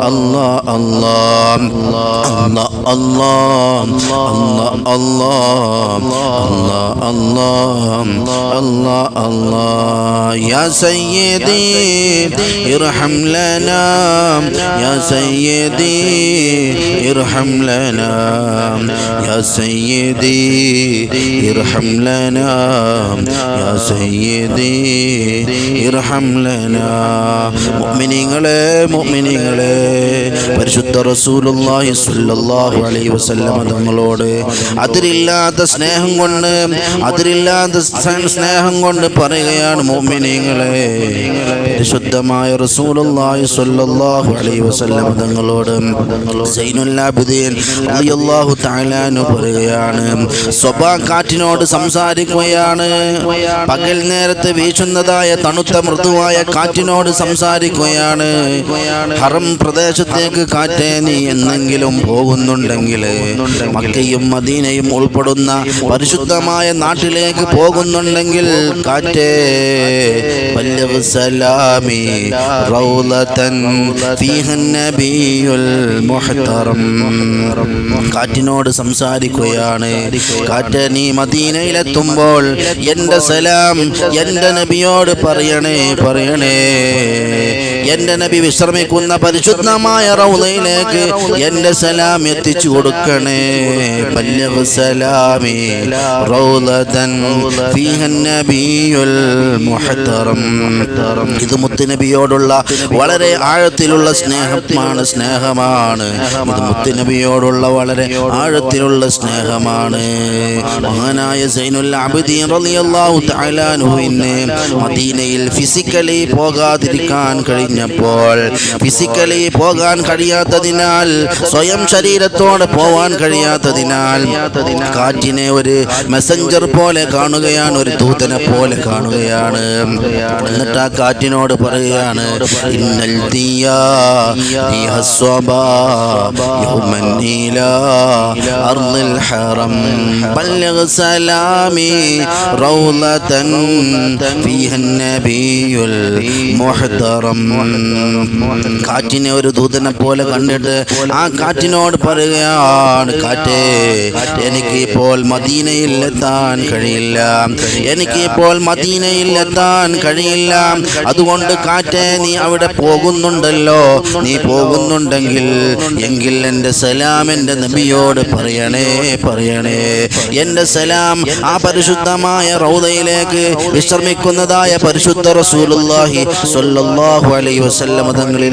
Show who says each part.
Speaker 1: Allah Allah Allah Allah Allah Allah Allah Allah Ya Sayyidi irham lana Ya Sayyidi irham lana Ya Sayyidi irham lana Ya Sayyidi irham lana മുഅ്മിനീങ്ങളെ പരിശുദ്ധ റസൂലുള്ളാഹി സ്വല്ലല്ലാഹു അലൈഹി വസല്ലം തങ്ങളോട് അതിരില്ലാത്ത സ്നേഹം കൊണ്ട് പറയുകയാണ് മുഅ്മിനീങ്ങളെ പരിശുദ്ധമായ റസൂലുള്ളാഹി സ്വല്ലല്ലാഹു അലൈഹി വസല്ലം തങ്ങളോട് സൈനുൽ ആബിദീൻ റളിയല്ലാഹു തആല അൻഹു പറയുകയാണ് സ്വബാ കാറ്റിനോട് സംസാരിക്കുകയാണ് പകൽ നേരത്ത് വീശുന്നതായ തണുത്ത മൃദുവായ കാറ്റിനോട് സംസാരിക്കുകയാണ് ഹറം പ്രദേശത്തേക്ക് കാറ്റേ നീ എന്നെങ്കിലും പോകുന്നുണ്ടെങ്കിൽ മക്കയും മദീനയും ഉൾപ്പെടുന്ന പരിശുദ്ധമായ നാട്ടിലേക്ക് പോകുന്നുണ്ടെങ്കിൽ കാറ്റേ ബല്ലിഗ് സലാമി റൗളതൻ ഫീഹൻ നബിയുൽ മുഹ്തറം കാറ്റിനോട് സംസാരിക്കുകയാണ് കാറ്റേ നീ മദീനയിലെത്തുമ്പോൾ എൻ്റെ സലാം എൻ്റെ നബിയോട് പറയണേ എൻ്റെ നബി വിശ്രമിക്കുന്ന പരിശുദ്ധമായ റൗളയിലേക്ക് എൻ്റെ സലാം എത്തിച്ചു കൊടുക്കണേ ബല്ലിഗ് സലാമി റൗളതൻ ഫീഹൻ നബിയുൽ മുഹ്തറം ഇത് മുത്തുനബിയോടുള്ള വളരെ ആഴത്തിലുള്ള സ്നേഹമാണ് ഇത് മുത്തുനബിയോടുള്ള വളരെ ആഴത്തിലുള്ള സ്നേഹമാണ് മഹാനായ സൈനുൽ ആബിദീൻ റളിയല്ലാഹു തആല അൻഹുവിനെ മദീനയിൽ ഫിസിക്കലി പോകാതിരിക്കാൻ കഴിഞ്ഞപ്പോൾ ഫിസിക്കലി പോകാൻ കഴിയാത്തതിനാൽ സ്വയം ശരീരത്തോടെ പോവാൻ കഴിയാത്തതിനാൽ കാറ്റിനെ ഒരു മെസ്സഞ്ചർ പോലെ കാണുകയാണ് ഒരു ദൂതനെ പോലെ കാണുകയാണ് എന്നിട്ട് ആ കാറ്റിനോട് പറയുകയാണ് ഇന്നൽ ദിയാ ലിഹസ്വബാ യൗമൻ ഇലാ അർളിൽ ഹറം ബല്ലിഗ് സലാമി റൗളതൻ ഫീഹൻ നബിയുൽ മുഹ്തറം കാറ്റിനെ ഒരു ദൂതനെ പോലെ കണ്ടിട്ട് ആ കാറ്റിനോട് പറയുകയാണ് കാറ്റേ എനിക്ക് ഇപ്പോൾ മദീനയിൽ എത്താൻ കഴിയില്ല അതുകൊണ്ട് കാറ്റേ നീ അവിടെ പോകുന്നുണ്ടല്ലോ നീ പോകുന്നുണ്ടെങ്കിൽ എങ്കിൽ എൻ്റെ സലാം എൻ്റെ നബിയോട് പറയണേ എൻ്റെ സലാം ആ പരിശുദ്ധമായ റൗദയിലേക്ക് വിശ്രമിക്കുന്നതായ പരിശുദ്ധ റസൂലുള്ളാഹി സ്വല്ലല്ലാഹു അലൈഹി വസല്ലം തങ്ങളിൽ